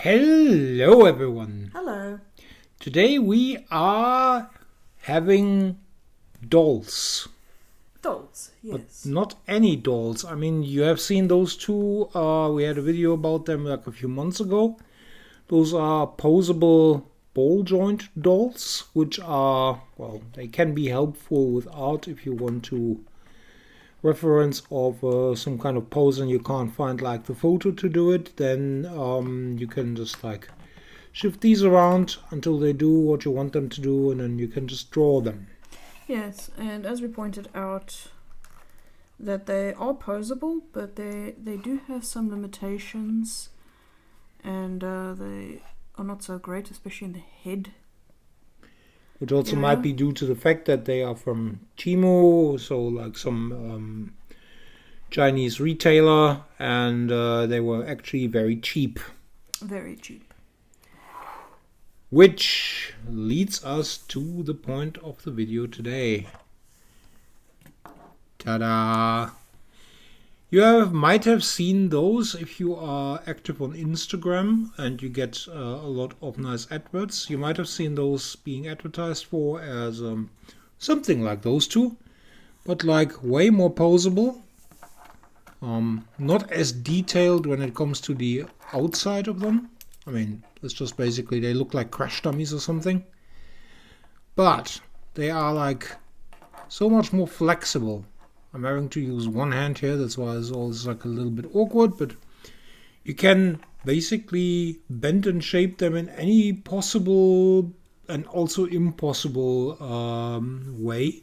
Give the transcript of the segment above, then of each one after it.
Hello everyone. Hello. Today we are having dolls. Dolls, But yes. not any dolls. I mean, you have seen those two. We had a video about them like a few months ago. Those are posable ball joint dolls, which are, well, they can be helpful with art if you want to reference of some kind of pose and you can't find like the photo to do it. Then you can just like shift these around until they do what you want them to do, and then you can just draw them. Yes, and as we pointed out, that they are posable, but they do have some limitations, and they are not so great, especially in the head. Which also might be due to the fact that they are from Temu, so like some Chinese retailer, and they were actually very cheap. Very cheap. Which leads us to the point of the video today. Ta-da! You might have seen those if you are active on Instagram and you get a lot of nice adverts. You might have seen those being advertised for as something like those two, but like way more posable. Not as detailed when it comes to the outside of them. I mean, it's just basically they look like crash dummies or something. But they are like so much more flexible. I'm having to use one hand here, that's why it's always like a little bit awkward, but you can basically bend and shape them in any possible and also impossible way.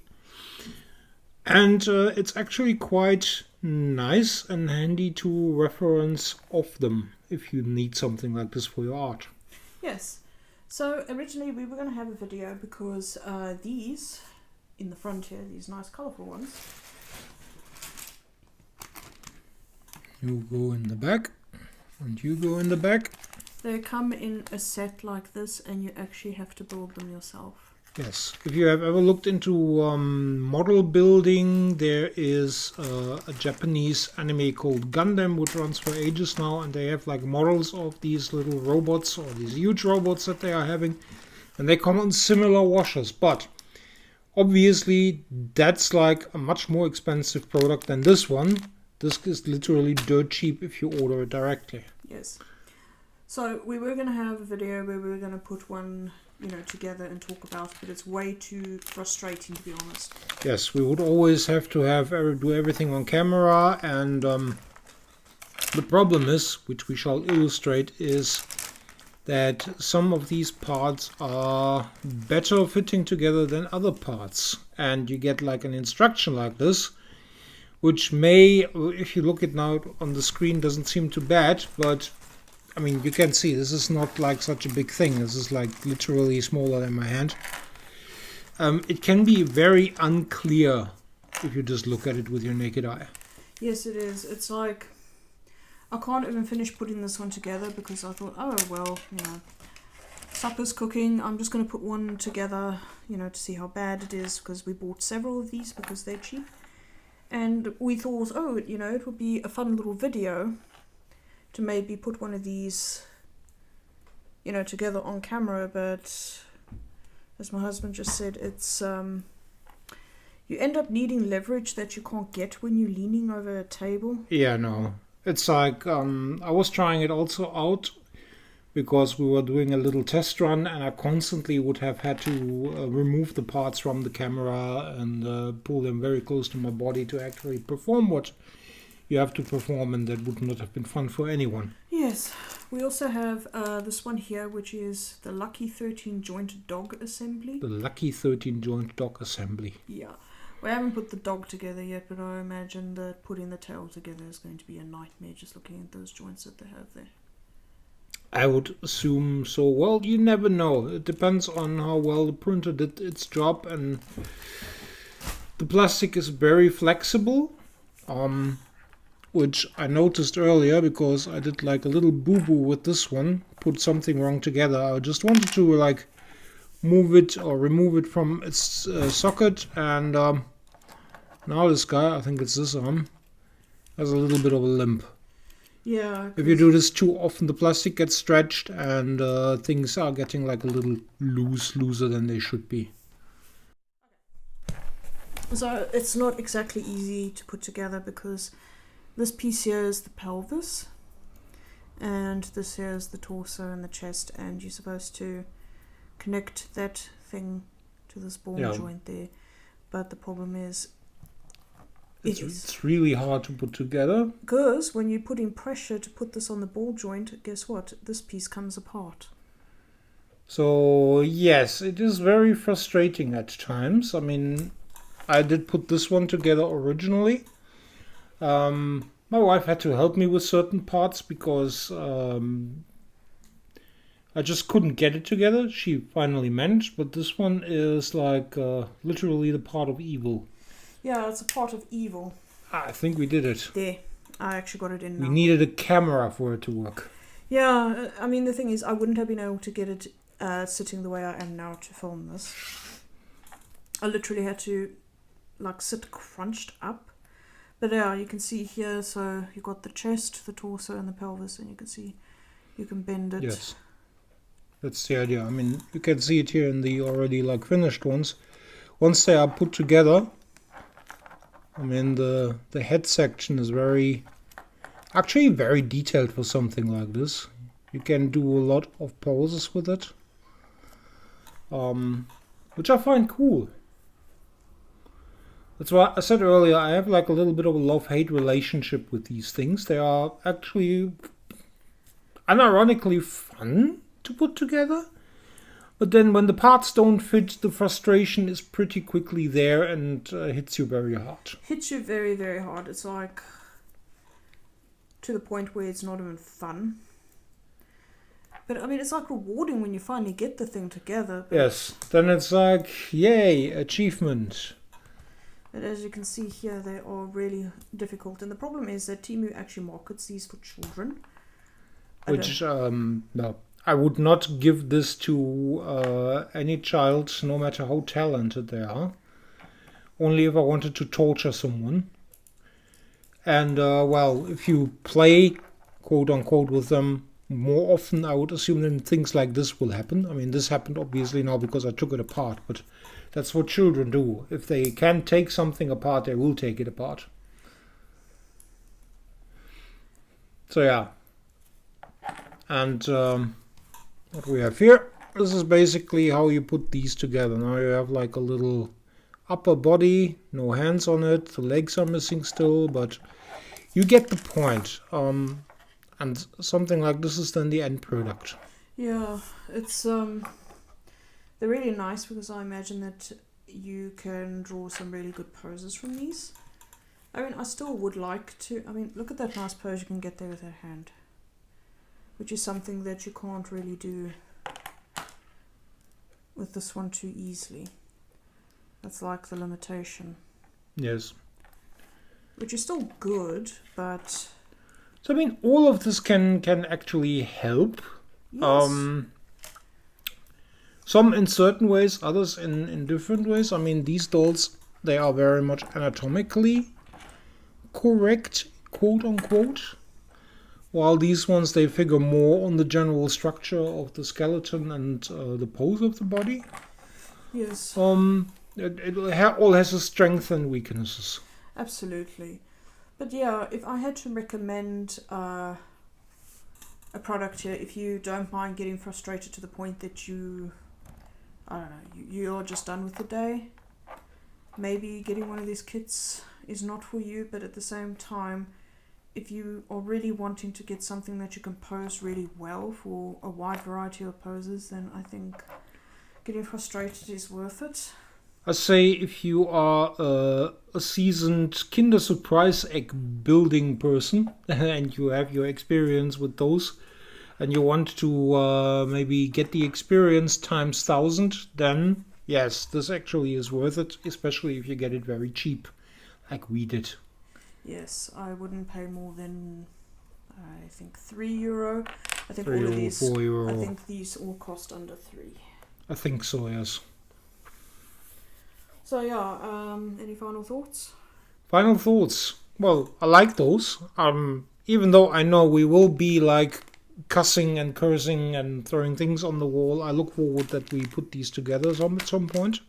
And it's actually quite nice and handy to reference off them if you need something like this for your art. Yes. So originally we were going to have a video because these in the front here, these nice colourful ones. You go in the back, and you go in the back. They come in a set like this, and you actually have to build them yourself. Yes, if you have ever looked into model building, there is a Japanese anime called Gundam, which runs for ages now, and they have like models of these little robots, or these huge robots that they are having, and they come on similar washers, but obviously that's like a much more expensive product than this one. This is literally dirt cheap if you order it directly. Yes. So we were going to have a video where we were going to put one, together and talk about it, but it's way too frustrating, to be honest. Yes, we would always have to do everything on camera, and the problem is, which we shall illustrate, is that some of these parts are better fitting together than other parts, and you get like an instruction like this, which may, if you look at now on the screen, doesn't seem too bad, but I mean, you can see this is not like such a big thing. This is like literally smaller than my hand. It can be very unclear if you just look at it with your naked eye. Yes, it is. It's like, I can't even finish putting this one together because I thought, oh, well, supper's cooking. I'm just going to put one together, to see how bad it is, because we bought several of these because they're cheap. And we thought, oh, it would be a fun little video to maybe put one of these, together on camera. But as my husband just said, it's you end up needing leverage that you can't get when you're leaning over a table. Yeah, no. It's like, I was trying it also out because we were doing a little test run, and I constantly would have had to remove the parts from the camera and pull them very close to my body to actually perform what you have to perform, and that would not have been fun for anyone. Yes, we also have this one here, which is the Lucky 13 Joint Dog Assembly. The Lucky 13 Joint Dog Assembly. Yeah, we haven't put the dog together yet, but I imagine that putting the tail together is going to be a nightmare, just looking at those joints that they have there. I would assume so. Well, you never know. It depends on how well the printer did its job, and the plastic is very flexible, which I noticed earlier because I did like a little boo-boo with this one, put something wrong together. I just wanted to like move it or remove it from its socket, and now this guy, I think it's this arm, has a little bit of a limp. Yeah. If you do this too often, the plastic gets stretched and things are getting like a little looser than they should be. So it's not exactly easy to put together because this piece here is the pelvis and this here is the torso and the chest, and you're supposed to connect that thing to this ball joint there. But the problem is it's really hard to put together. Because when you put in pressure to put this on the ball joint, guess what? This piece comes apart. So yes, it is very frustrating at times. I mean, I did put this one together originally. My wife had to help me with certain parts because I just couldn't get it together. She finally managed, but this one is like literally the part of evil. Yeah, it's a part of evil. I think we did it. There, I actually got it in now. We needed a camera for it to work. Yeah, I mean, the thing is, I wouldn't have been able to get it sitting the way I am now to film this. I literally had to like sit crunched up. But yeah, you can see here, so you've got the chest, the torso and the pelvis, and you can see you can bend it. Yes. That's the idea. I mean, you can see it here in the already like finished ones. Once they are put together, I mean, the head section is actually very detailed for something like this. You can do a lot of poses with it, which I find cool. That's why I said earlier, I have like a little bit of a love-hate relationship with these things. They are actually unironically fun to put together. But then when the parts don't fit, the frustration is pretty quickly there and hits you very hard. Hits you very, very hard. It's like to the point where it's not even fun. But I mean, it's like rewarding when you finally get the thing together. Yes, then it's like, yay, achievement. But as you can see here, they are really difficult. And the problem is that Temu actually markets these for children. Which, no. I would not give this to any child, no matter how talented they are. Only if I wanted to torture someone. And, well, if you play, quote-unquote, with them more often, I would assume that things like this will happen. I mean, this happened obviously now because I took it apart, but that's what children do. If they can take something apart, they will take it apart. So, yeah. And what we have here, this is basically how you put these together. Now you have like a little upper body, no hands on it, the legs are missing still, but you get the point. And something like this is then the end product. Yeah, it's they're really nice because I imagine that you can draw some really good poses from these. I mean, I still would like to, I mean, look at that nice pose you can get there with that hand. Which is something that you can't really do with this one too easily. That's like the limitation. Yes. Which is still good, but... So, I mean, all of this can actually help. Yes. Some in certain ways, others in different ways. I mean, these dolls, they are very much anatomically correct, quote-unquote. While these ones, they figure more on the general structure of the skeleton and the pose of the body. Yes. It all has its strengths and weaknesses. Absolutely. But yeah, if I had to recommend a product here, if you don't mind getting frustrated to the point that you, I don't know, you're just done with the day, maybe getting one of these kits is not for you, but at the same time, if you are really wanting to get something that you can pose really well for a wide variety of poses, then I think getting frustrated is worth it. I say if you are a seasoned Kinder Surprise egg building person and you have your experience with those and you want to maybe get the experience times 1,000, then yes, this actually is worth it, especially if you get it very cheap, like we did. Yes, I wouldn't pay more than, I think, €3. I think €3 all of these, €4. I think these all cost under 3. I think so, yes. So yeah, any final thoughts? Final thoughts. Well, I like those. even though I know we will be like cussing and cursing and throwing things on the wall, I look forward that we put these together at some point.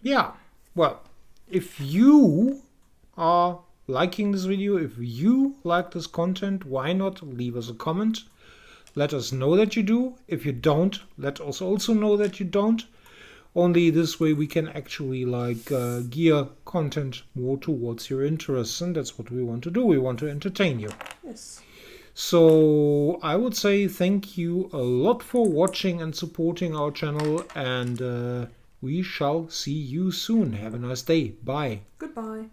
Yeah, well, if you are liking this video, if you like this content, why not leave us a comment? Let us know that you do. If you don't, let us also know that you don't. Only this way we can actually like gear content more towards your interests, and that's what we want to do. We want to entertain you. Yes. So I would say thank you a lot for watching and supporting our channel, and we shall see you soon. Have a nice day. Bye. Goodbye.